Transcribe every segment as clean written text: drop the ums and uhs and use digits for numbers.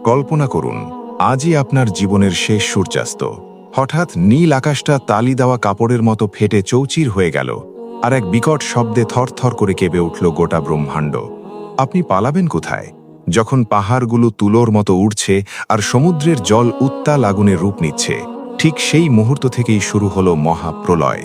কল্পনা করুন, আজই আপনার জীবনের শেষ সূর্যাস্ত। হঠাৎ নীল আকাশটা তালি দেওয়া কাপড়ের মতো ফেটে চৌচির হয়ে গেল, আর এক বিকট শব্দে থরথর করে কেঁপে উঠল গোটা ব্রহ্মাণ্ড। আপনি পালাবেন কোথায়? যখন পাহাড়গুলো তুলোর মতো উড়ছে আর সমুদ্রের জল উত্তাল আগুনের রূপ নিচ্ছে, ঠিক সেই মুহূর্ত থেকেই শুরু হলো মহাপ্রলয়।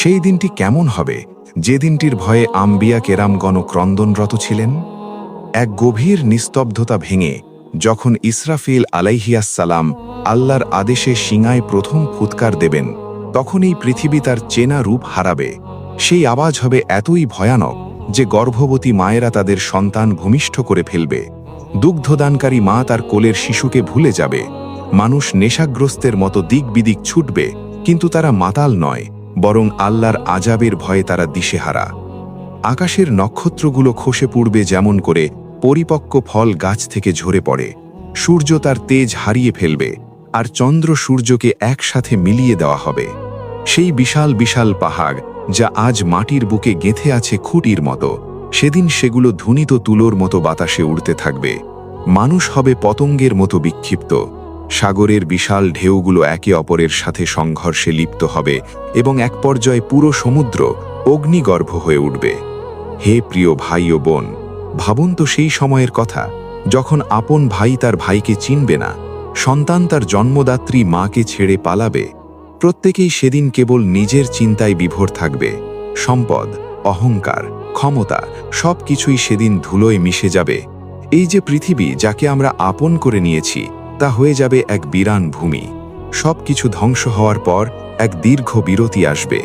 সেই দিনটি কেমন হবে, যে দিনটির ভয়ে আম্বিয়া কেরামগণ ক্রন্দনরত ছিলেন? এক গভীর নিস্তব্ধতা ভেঙে যখন ইসরাফিল আলাইহিয়াসসালাম আল্লাহর আদেশে শিঙায় প্রথম ফুৎকার দেবেন, তখন এই পৃথিবী তার চেনা রূপ হারাবে। সেই আওয়াজ হবে এতই ভয়ানক যে গর্ভবতী মায়েরা তাদের সন্তান ভূমিষ্ঠ করে ফেলবে। দুগ্ধদানকারী মা তার কোলের শিশুকে ভুলে যাবে। মানুষ নেশাগ্রস্তের মতো দিক বিদিক ছুটবে, কিন্তু তারা মাতাল নয়, বরং আল্লাহর আজাবের ভয়ে তারা দিশেহারা। আকাশের নক্ষত্রগুলো খসে পড়বে যেমন করে পরিপক্ক ফল গাছ থেকে ঝরে পড়ে। সূর্য তার তেজ হারিয়ে ফেলবে, আর চন্দ্র সূর্যকে একসাথে মিলিয়ে দেওয়া হবে। সেই বিশাল বিশাল পাহাড় যা আজ মাটির বুকে গেঁথে আছে খুঁটির মতো, সেদিন সেগুলো ধুনিত তুলোর মতো বাতাসে উড়তে থাকবে। মানুষ হবে পতঙ্গের মতো বিক্ষিপ্ত। সাগরের বিশাল ঢেউগুলো একে অপরের সাথে সংঘর্ষে লিপ্ত হবে এবং এক পর্যায়ে পুরো সমুদ্র অগ্নিগর্ভ হয়ে উঠবে। হে প্রিয় ভাই ও বোন, ভাবুন তো সেই সময়ের কথা, যখন আপন ভাই তার ভাইকে চিনবে না, সন্তান তার জন্মদাত্রী মাকে ছেড়ে পালাবে। প্রত্যেকেই সেদিন কেবল নিজের চিন্তায় বিভোর থাকবে। সম্পদ, অহংকার, ক্ষমতা সব কিছুই সেদিন ধুলোয় মিশে যাবে। এই যে পৃথিবী যাকে আমরা আপন করে নিয়েছি, তা হয়ে যাবে এক বিরান ভূমি। সব কিছু ধ্বংস হওয়ার পর এক দীর্ঘ বিরতি আসবে।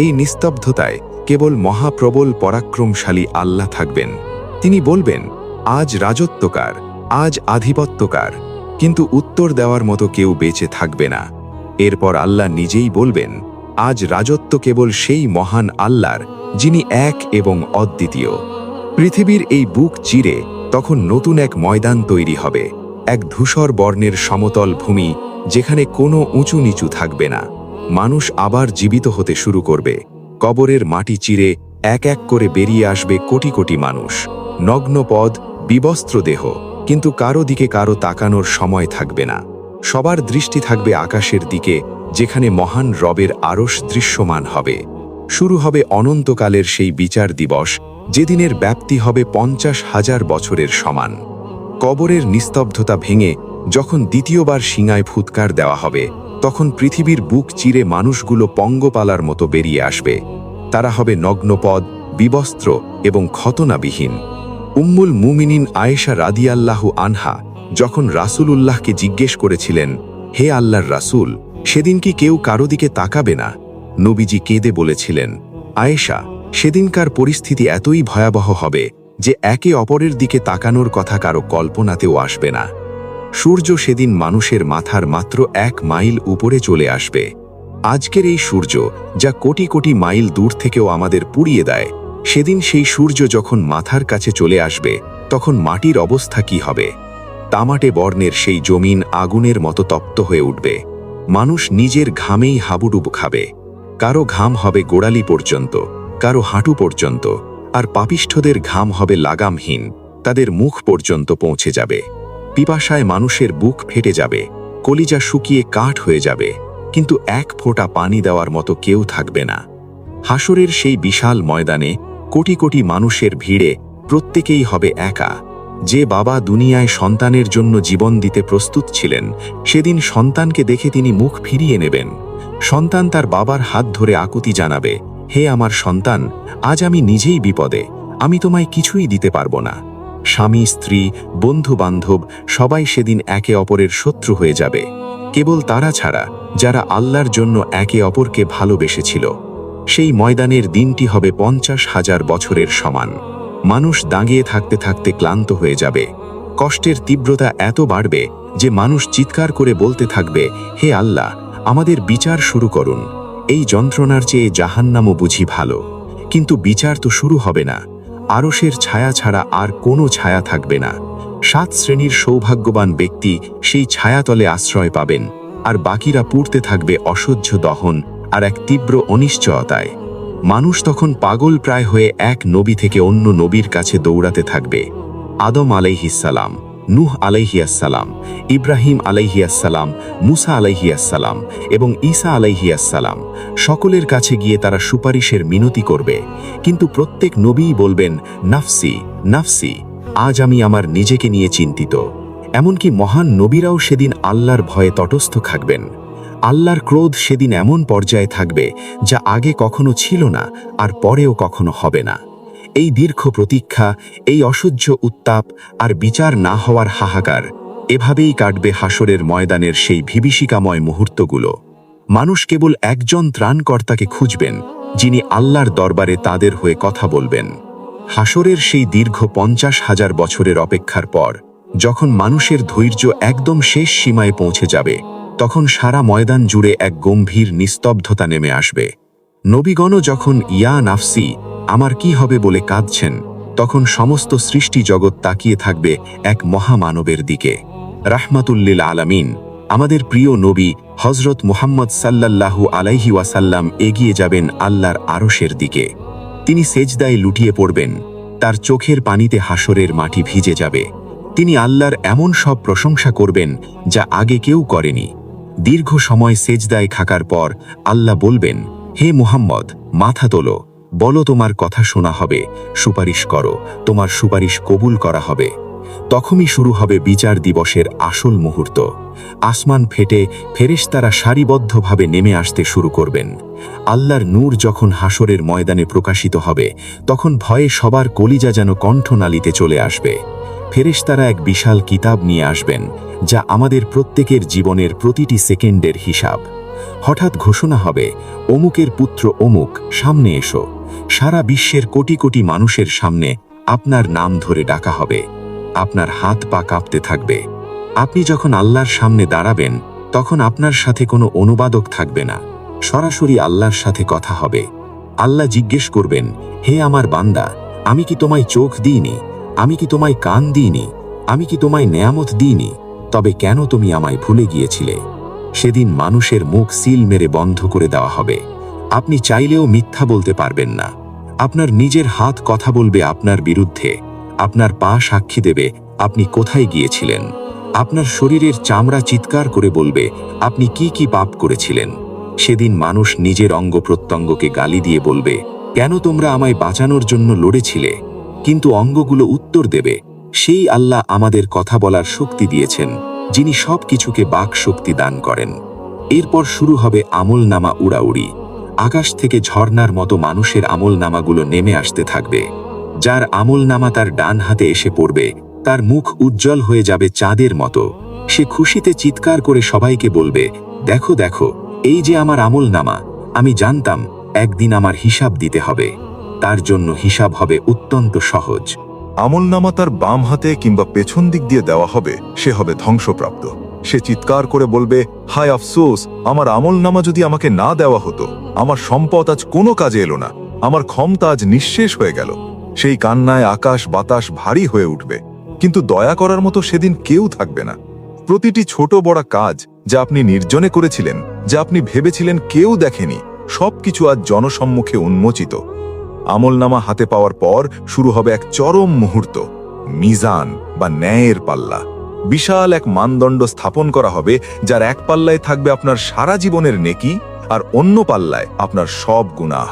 এই নিস্তব্ধতায় কেবল মহাপ্রবল পরাক্রমশালী আল্লাহ থাকবেন। তিনি বলবেন, আজ রাজত্বকার, আজ আধিপত্যকার, কিন্তু উত্তর দেওয়ার মতো কেউ বেঁচে থাকবে না। এরপর আল্লাহ নিজেই বলবেন, আজ রাজত্ব কেবল সেই মহান আল্লাহর, যিনি এক এবং অদ্বিতীয়। পৃথিবীর এই বুক চিরে তখন নতুন এক ময়দান তৈরি হবে, এক ধূসর বর্ণের সমতল ভূমি, যেখানে কোনো উঁচু নিচু থাকবে না। মানুষ আবার জীবিত হতে শুরু করবে। কবরের মাটি চিরে এক এক করে বেরিয়ে আসবে কোটি কোটি মানুষ, নগ্ন পদ, বিবস্ত্র দেহ, কিন্তু কারো দিকে কারো তাকানোর সময় থাকবে না। সবার দৃষ্টি থাকবে আকাশের দিকে, যেখানে মহান রবের আরশ দৃশ্যমান হবে। শুরু হবে অনন্তকালের সেই বিচার দিবস, যেদিনের ব্যাপ্তি হবে 50,000 বছরের সমান। কবরের নিস্তব্ধতা ভেঙে যখন দ্বিতীয়বার শিঙায় ফুৎকার দেওয়া হবে, তখন পৃথিবীর বুক চিরে মানুষগুলো পঙ্গপালার মতো বেরিয়ে আসবে। তারা হবে নগ্নপদ, বিবস্ত্র এবং খতনাবিহীন। উম্মুল মুমিনিন আয়েশা রাদিয়াল্লাহু আনহা যখন রাসূলুল্লাহকে জিজ্ঞেস করেছিলেন, হে আল্লাহর রাসূল, সেদিন কি কেউ কারো দিকে তাকাবে না? নবীজি কেঁদে বলেছিলেন, আয়েশা, সেদিনকার পরিস্থিতি এতই ভয়াবহ হবে যে একে অপরের দিকে তাকানোর কথা কারো কল্পনাতেও আসবে না। সূর্য সেদিন মানুষের মাথার মাত্র 1 মাইল উপরে চলে আসবে। আজকের এই সূর্য, যা কোটি কোটি মাইল দূর থেকেও আমাদের পুড়িয়ে দেয়, সেদিন সেই সূর্য যখন মাথার কাছে চলে আসবে, তখন মাটির অবস্থা কি হবে? তামাটে বর্ণের সেই জমিন আগুনের মতো তপ্ত হয়ে উঠবে। মানুষ নিজের ঘামেই হাবুডুবু খাবে। কারো ঘাম হবে গোড়ালি পর্যন্ত, কারো হাঁটু পর্যন্ত, আর পাপিষ্ঠদের ঘাম হবে লাগামহীন, তাদের মুখ পর্যন্ত পৌঁছে যাবে। পিপাসায় মানুষের বুক ফেটে যাবে, কলিজা শুকিয়ে কাঠ হয়ে যাবে, কিন্তু এক ফোঁটা পানি দেওয়ার মতো কেউ থাকবে না। হাসরের সেই বিশাল ময়দানে কোটি কোটি মানুষের ভিড়ে প্রত্যেকেই হবে একা। যে বাবা দুনিয়ায় সন্তানের জন্য জীবন দিতে প্রস্তুত ছিলেন, সেদিন সন্তানকে দেখে তিনি মুখ ফিরিয়ে নেবেন। সন্তান তার বাবার হাত ধরে আকুতি জানাবে, হে আমার সন্তান, আজ আমি নিজেই বিপদে, আমি তোমায় কিছুই দিতে পারবো না। স্বামী, স্ত্রী, বন্ধু বান্ধব সবাই সেদিন একে অপরের শত্রু হয়ে যাবে, কেবল তারা ছাড়া যারা আল্লাহর জন্য একে অপরকে ভালোবেসেছিল। সেই ময়দানের দিনটি হবে 50,000 বছরের সমান। মানুষ দাঁড়িয়ে থাকতে থাকতে ক্লান্ত হয়ে যাবে। কষ্টের তীব্রতা এত বাড়বে যে মানুষ চিৎকার করে বলতে থাকবে, হে আল্লাহ, আমাদের বিচার শুরু করুন। এই যন্ত্রণার চেয়ে জাহান্নামও বুঝি ভালো। কিন্তু বিচার তো শুরু হবে না। আরশের ছায়া ছাড়া আর কোনো ছায়া থাকবে না। 7 শ্রেণীর সৌভাগ্যবান ব্যক্তি সেই ছায়াতলে আশ্রয় পাবেন, আর বাকিরা পুড়তে থাকবে অসহ্য দহন আর এক তীব্র অনিশ্চয়তায়। মানুষ তখন পাগল প্রায় হয়ে এক নবী থেকে অন্য নবীর কাছে দৌড়াতে থাকবে। আদম আলাইহিস সালাম, নূহ আলাইহিয়াসসালাম, ইব্রাহিম আলাইহিয়াসসালাম, মুসা আলাইহিয়াসসালাম এবং ঈসা আলাইহিয়াসসালাম। সকলের কাছে গিয়ে তারা সুপারিশের মিনতি করবে, কিন্তু প্রত্যেক নবীই বলবেন, নাফসি নাফসি, আজ আমি আমার নিজেকে নিয়ে চিন্তিত। এমনকি মহান নবীরাও সেদিন আল্লাহর ভয়ে তটস্থ থাকবেন। আল্লাহর ক্রোধ সেদিন এমন পর্যায়ে থাকবে যা আগে কখনো ছিল না আর পরেও কখনো হবে না। এই দীর্ঘ প্রতীক্ষা, এই অসহ্য উত্তাপ আর বিচার না হওয়ার হাহাকার, এভাবেই কাটবে হাসরের ময়দানের সেই বিভীষিকাময় মুহূর্তগুলো। মানুষ কেবল একজন ত্রাণকর্তাকে খুঁজবেন, যিনি আল্লাহর দরবারে তাদের হয়ে কথা বলবেন। হাসরের সেই দীর্ঘ 50,000 বছরের অপেক্ষার পর যখন মানুষের ধৈর্য একদম শেষ সীমায় পৌঁছে যাবে, তখন সারা ময়দান জুড়ে এক গম্ভীর নিস্তব্ধতা নেমে আসবে। নবীগণও যখন ইয়া নাফসি, আমার কি হবে বলে কাঁদছেন, তখন সমস্ত সৃষ্টি জগৎ তাকিয়ে থাকবে এক মহামানবের দিকে। রাহমাতুল্লিল আলামিন, আমাদের প্রিয় নবী হযরত মুহাম্মদ সাল্লাল্লাহু আলাইহি ওয়াসাল্লাম এগিয়ে যাবেন আল্লাহর আরশের দিকে। তিনি সেজদায় লুটিয়ে পড়বেন, তার চোখের পানিতে হাসরের মাটি ভিজে যাবে। তিনি আল্লাহর এমন সব প্রশংসা করবেন যা আগে কেউ করেনি। দীর্ঘ সময় সেজদায় থাকার পর আল্লাহ বলবেন, হে মুহাম্মদ, মাথা তোলো, বলো তোমার কথা শোনা হবে, সুপারিশ করো, তোমার সুপারিশ কবুল করা হবে। তখনই শুরু হবে বিচার দিবসের আসল মুহূর্ত। আসমান ফেটে ফেরেশতারা সারিবদ্ধভাবে নেমে আসতে শুরু করবেন। আল্লাহর নূর যখন হাসরের ময়দানে প্রকাশিত হবে, তখন ভয়ে সবার কলিজা যেন কণ্ঠনালীতে চলে আসবে। ফেরেশতারা এক বিশাল কিতাব নিয়ে আসবেন, যা আমাদের প্রত্যেকের জীবনের প্রতিটি সেকেন্ডের হিসাব। হঠাৎ ঘোষণা হবে, অমুকের পুত্র অমুক, সামনে এসো। সারা বিশ্বের কোটি কোটি মানুষের সামনে আপনার নাম ধরে ডাকা হবে। আপনার হাত পা কাঁপতে থাকবে। আপনি যখন আল্লাহর সামনে দাঁড়াবেন, তখন আপনার সাথে কোনো অনুবাদক থাকবে না, সরাসরি আল্লাহর সাথে কথা হবে। আল্লাহ জিজ্ঞেস করবেন, হে আমার বান্দা, আমি কি তোমায় চোখ দিইনি? আমি কি তোমায় কান দিইনি? আমি কি তোমায় নেয়ামত দিইনি? তবে কেন তুমি আমায় ভুলে গিয়েছিলে? সেদিন মানুষের মুখ সিল মেরে বন্ধ করে দেওয়া হবে। আপনি চাইলেও মিথ্যা বলতে পারবেন না। আপনার নিজের হাত কথা বলবে আপনার বিরুদ্ধে। আপনার পা সাক্ষী দেবে আপনি কোথায় গিয়েছিলেন। আপনার শরীরের চামড়া চিৎকার করে বলবে আপনি কি কি পাপ করেছিলেন। সেদিন মানুষ নিজের অঙ্গ প্রত্যঙ্গকে গালি দিয়ে বলবে, কেন তোমরা আমায় বাঁচানোর জন্য লড়েছিলে? কিন্তু অঙ্গগুলো উত্তর দেবে, সেই আল্লাহ আমাদের কথা বলার শক্তি দিয়েছেন, যিনি সব কিছুকে বাক শক্তি দান করেন। এরপর শুরু হবে আমলনামা উড়াউড়ি। আকাশ থেকে ঝর্ণার মতো মানুষের আমলনামাগুলো নেমে আসতে থাকবে। যার আমলনামা তার ডান হাতে এসে পড়বে, তার মুখ উজ্জ্বল হয়ে যাবে চাঁদের মতো। সে খুশিতে চিৎকার করে সবাইকে বলবে, দেখো দেখো, এই যে আমার আমলনামা। আমি জানতাম একদিন আমার হিসাব দিতে হবে। তার জন্য হিসাব হবে অত্যন্ত সহজ। আমলনামা তার বাম হাতে কিংবা পেছন দিক দিয়ে দেওয়া হবে, সে হবে ধ্বংসপ্রাপ্ত। সে চিৎকার করে বলবে, হায় আফসোস, আমার আমলনামা যদি আমাকে না দেওয়া হতো। আমার সম্পদ আজ কোনো কাজে এলো না, আমার ক্ষমতা আজ নিঃশেষ হয়ে গেল। সেই কান্নায় আকাশ বাতাস ভারী হয়ে উঠবে, কিন্তু দয়া করার মতো সেদিন কেউ থাকবে না। প্রতিটি ছোট বড় কাজ যা আপনি নির্জনে করেছিলেন, যা আপনি ভেবেছিলেন কেউ দেখেনি, সবকিছু আজ জনসম্মুখে উন্মোচিত। আমলনামা হাতে পাওয়ার পর শুরু হবে এক চরম মুহূর্ত, মিজান বা ন্যায়ের পাল্লা। বিশাল এক মানদণ্ড স্থাপন করা হবে, যার এক পাল্লায় থাকবে আপনার সারা জীবনের নেকি, আর অন্য পাল্লায় আপনার সব গুনাহ।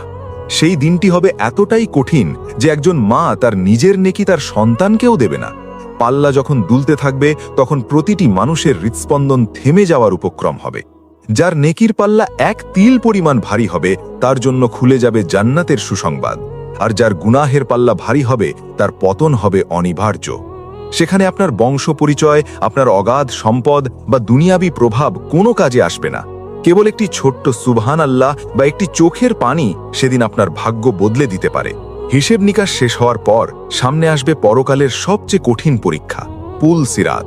সেই দিনটি হবে এতটাই কঠিন যে একজন মা তার নিজের নেকি তার সন্তানকেও দেবে না। পাল্লা যখন দুলতে থাকবে, তখন প্রতিটি মানুষের হৃৎস্পন্দন থেমে যাওয়ার উপক্রম হবে। যার নেকির পাল্লা এক তিল পরিমাণ ভারী হবে, তার জন্য খুলে যাবে জান্নাতের সুসংবাদ। আর যার গুনাহের পাল্লা ভারী হবে, তার পতন হবে অনিবার্য। সেখানে আপনার বংশ পরিচয়, আপনার অগাধ সম্পদ বা দুনিয়াবি প্রভাব কোনো কাজে আসবে না। কেবল একটি ছোট্ট সুবহান আল্লাহ বা একটি চোখের পানি সেদিন আপনার ভাগ্য বদলে দিতে পারে। হিসেব নিকাশ শেষ হওয়ার পর সামনে আসবে পরকালের সবচেয়ে কঠিন পরীক্ষা, পুল সিরাত।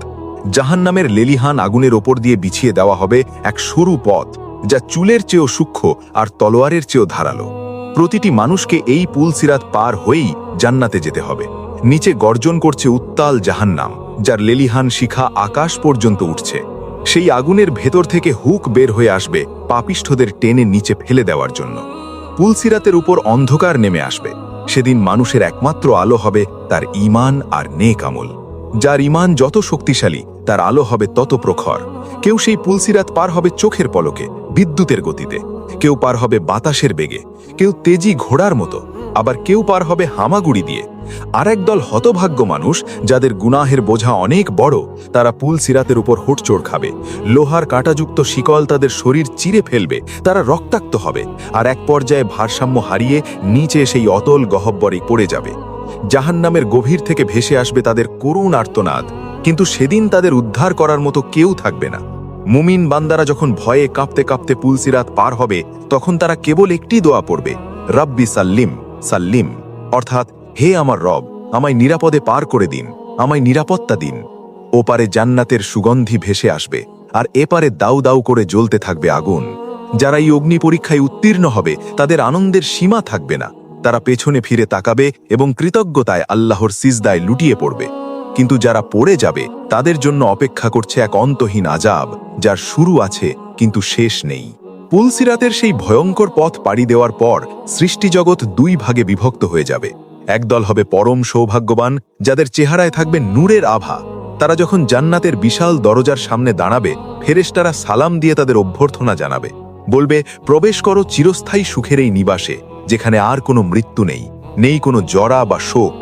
জাহান্নামের লেলিহান আগুনের ওপর দিয়ে বিছিয়ে দেওয়া হবে এক সরু পথ, যা চুলের চেয়েও সূক্ষ্ম আর তলোয়ারের চেয়েও ধারালো। প্রতিটি মানুষকে এই পুল সিরাত পার হয়েই জান্নাতে যেতে হবে। নিচে গর্জন করছে উত্তাল জাহান্নাম, যার লেলিহান শিখা আকাশ পর্যন্ত উঠছে। সেই আগুনের ভেতর থেকে হুক বের হয়ে আসবে পাপিষ্ঠদের টেনে নিচে ফেলে দেওয়ার জন্য। পুল সিরাতের উপর অন্ধকার নেমে আসবে। সেদিন মানুষের একমাত্র আলো হবে তার ঈমান আর নেক আমল। যার ঈমান যত শক্তিশালী তার আলো হবে তত প্রখর। কেউ সেই পুলসিরাত পার হবে চোখের পলকে, বিদ্যুতের গতিতে। কেউ পার হবে বাতাসের বেগে, কেউ তেজি ঘোড়ার মতো, আবার কেউ পার হবে হামাগুড়ি দিয়ে। আর একদল হতভাগ্য মানুষ, যাদের গুনাহের বোঝা অনেক বড়, তারা পুলসিরাতের উপর হোঁচড় খাবে। লোহার কাঁটাযুক্ত শিকল তাদের শরীর চিরে ফেলবে, তারা রক্তাক্ত হবে, আর এক পর্যায়ে ভারসাম্য হারিয়ে নিচে সেই অতল গহ্বরে পড়ে যাবে। জাহান্নামের গভীর থেকে ভেসে আসবে তাদের করুণ আর্তনাদ, কিন্তু সেদিন তাদের উদ্ধার করার মতো কেউ থাকবে না। মুমিন বান্দারা যখন ভয়ে কাঁপতে কাঁপতে পুলসিরাত পার হবে, তখন তারা কেবল একটি দোয়া পড়বে, রব্বি সাল্লিম সাল্লিম, অর্থাৎ হে আমার রব, আমায় নিরাপদে পার করে দিন, আমায় নিরাপত্তা দিন। ওপারে জান্নাতের সুগন্ধি ভেসে আসবে, আর এপারে দাউ দাউ করে জ্বলতে থাকবে আগুন। যারা এই অগ্নি পরীক্ষায় উত্তীর্ণ হবে, তাদের আনন্দের সীমা থাকবে না। তারা পেছনে ফিরে তাকাবে এবং কৃতজ্ঞতায় আল্লাহর সিজদায় লুটিয়ে পড়বে। কিন্তু যারা পড়ে যাবে, তাদের জন্য অপেক্ষা করছে এক অন্তহীন আযাব, যার শুরু আছে কিন্তু শেষ নেই। পুলসিরাতের সেই ভয়ঙ্কর পথ পাড়ি দেওয়ার পর সৃষ্টিজগৎ দুই ভাগে বিভক্ত হয়ে যাবে। একদল হবে পরম সৌভাগ্যবান, যাদের চেহারায় থাকবে নূরের আভা। তারা যখন জান্নাতের বিশাল দরজার সামনে দাঁড়াবে, ফেরেশতারা সালাম দিয়ে তাদের অভ্যর্থনা জানাবে, বলবে, প্রবেশ করো চিরস্থায়ী সুখের এই নিবাসে, যেখানে আর কোনো মৃত্যু নেই, নেই কোনো জরা বা শোক।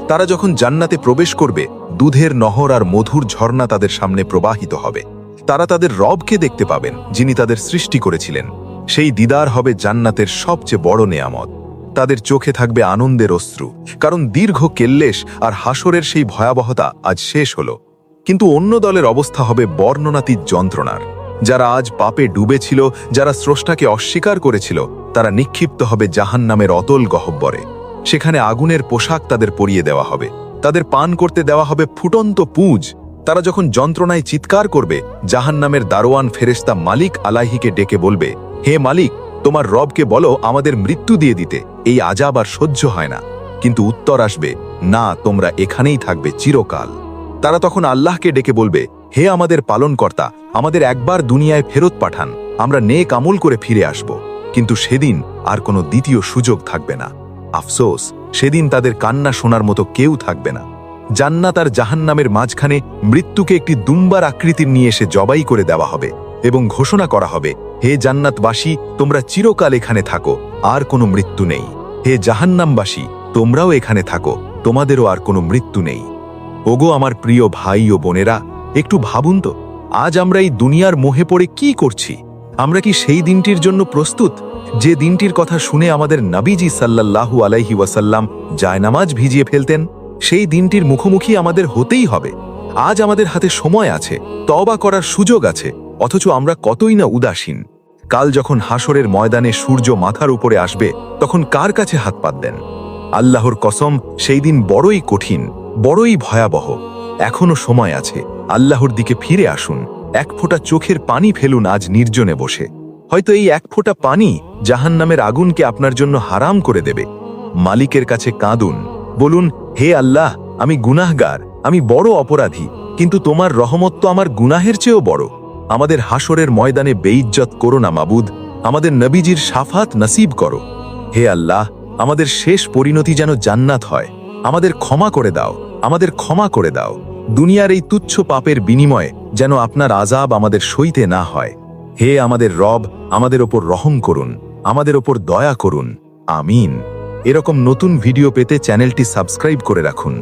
তারা যখন জান্নাতে প্রবেশ করবে, দুধের নহর আর মধুর ঝর্ণা তাদের সামনে প্রবাহিত হবে। তারা তাদের রবকে দেখতে পাবেন, যিনি তাদের সৃষ্টি করেছিলেন। সেই দিদার হবে জান্নাতের সবচেয়ে বড় নেয়ামত। তাদের চোখে থাকবে আনন্দের অশ্রু, কারণ দীর্ঘ কেল্লেশ আর হাসরের সেই ভয়াবহতা আজ শেষ হলো। কিন্তু অন্য দলের অবস্থা হবে বর্ণনাতীত যন্ত্রণার। যারা আজ পাপে ডুবেছিল, যারা স্রষ্টাকে অস্বীকার করেছিল, তারা নিক্ষিপ্ত হবে জাহান্নামের অতল গহ্বরে। সেখানে আগুনের পোশাক তাদের পরিয়ে দেওয়া হবে, তাদের পান করতে দেওয়া হবে ফুটন্ত পুঁজ। তারা যখন যন্ত্রণায় চিৎকার করবে, জাহান্নামের দারোয়ান ফেরেশতা মালিক আলাইহিকে ডেকে বলবে, হে মালিক, তোমার রবকে বলো আমাদের মৃত্যু দিয়ে দিতে, এই আযাব আর সহ্য হয় না। কিন্তু উত্তর আসবে, না, তোমরা এখানেই থাকবে চিরকাল। তারা তখন আল্লাহকে ডেকে বলবে, হে আমাদের পালনকর্তা, আমাদের একবার দুনিয়ায় ফেরত পাঠান, আমরা নেক আমল করে ফিরে আসব। কিন্তু সেদিন আর কোনো দ্বিতীয় সুযোগ থাকবে না। আফসোস, সেদিন তাদের কান্না শোনার মতো কেউ থাকবে না। জান্নাত আর জাহান্নামের মাঝখানে মৃত্যুকে একটি দুম্বার আকৃতির নিয়ে এসে জবাই করে দেওয়া হবে এবং ঘোষণা করা হবে, হে জান্নাতবাসী, তোমরা চিরকাল এখানে থাকো, আর কোনো মৃত্যু নেই। হে জাহান্নামবাসী, তোমরাও এখানে থাকো, তোমাদেরও আর কোনো মৃত্যু নেই। ওগো আমার প্রিয় ভাই ও বোনেরা, একটু ভাবুন তো, আজ আমরা এই দুনিয়ার মোহে পড়ে কি করছি? আমরা কি সেই দিনটির জন্য প্রস্তুত, যে দিনটির কথা শুনে আমাদের নবীজি সাল্লাল্লাহু আলাইহি ওয়াসাল্লাম জায়নামাজ ভিজিয়ে ফেলতেন? সেই দিনটির মুখোমুখি আমাদের হতেই হবে। আজ আমাদের হাতে সময় আছে, তওবা করার সুযোগ আছে, অথচ আমরা কতই না উদাসীন। কাল যখন হাসরের ময়দানে সূর্য মাথার উপরে আসবে, তখন কার কাছে হাত পাত দেন? আল্লাহর কসম, সেই দিন বড়ই কঠিন, বড়ই ভয়াবহ। এখনো সময় আছে, আল্লাহর দিকে ফিরে আসুন। এক ফোঁটা চোখের পানি ফেলুন আজ নির্জনে বসে। হয়তো এই এক ফোঁটা পানি জাহান্নামের আগুনকে আপনার জন্য হারাম করে দেবে। মালিকের কাছে কাঁদুন, বলুন, হে আল্লাহ, আমি গুনাহগার, আমি বড় অপরাধী, কিন্তু তোমার রহমত তো আমার গুনাহের চেয়েও বড়। আমাদের হাসরের ময়দানে বেইজ্জত করো না মাবুদ, আমাদের নবীজির শাফাত নসিব করো। হে আল্লাহ, আমাদের শেষ পরিণতি যেন জান্নাত হয়। আমাদের ক্ষমা করে দাও, আমাদের ক্ষমা করে দাও। দুনিয়ার এই তুচ্ছ পাপের বিনিময়ে যেন আপনার আযাব আমাদের সইতে না হয়। হে আমাদের রব, আমাদের ওপর রহম করুন, আমাদের ওপর দয়া করুন। আমিন। এরকম নতুন ভিডিও পেতে চ্যানেলটি সাবস্ক্রাইব করে রাখুন।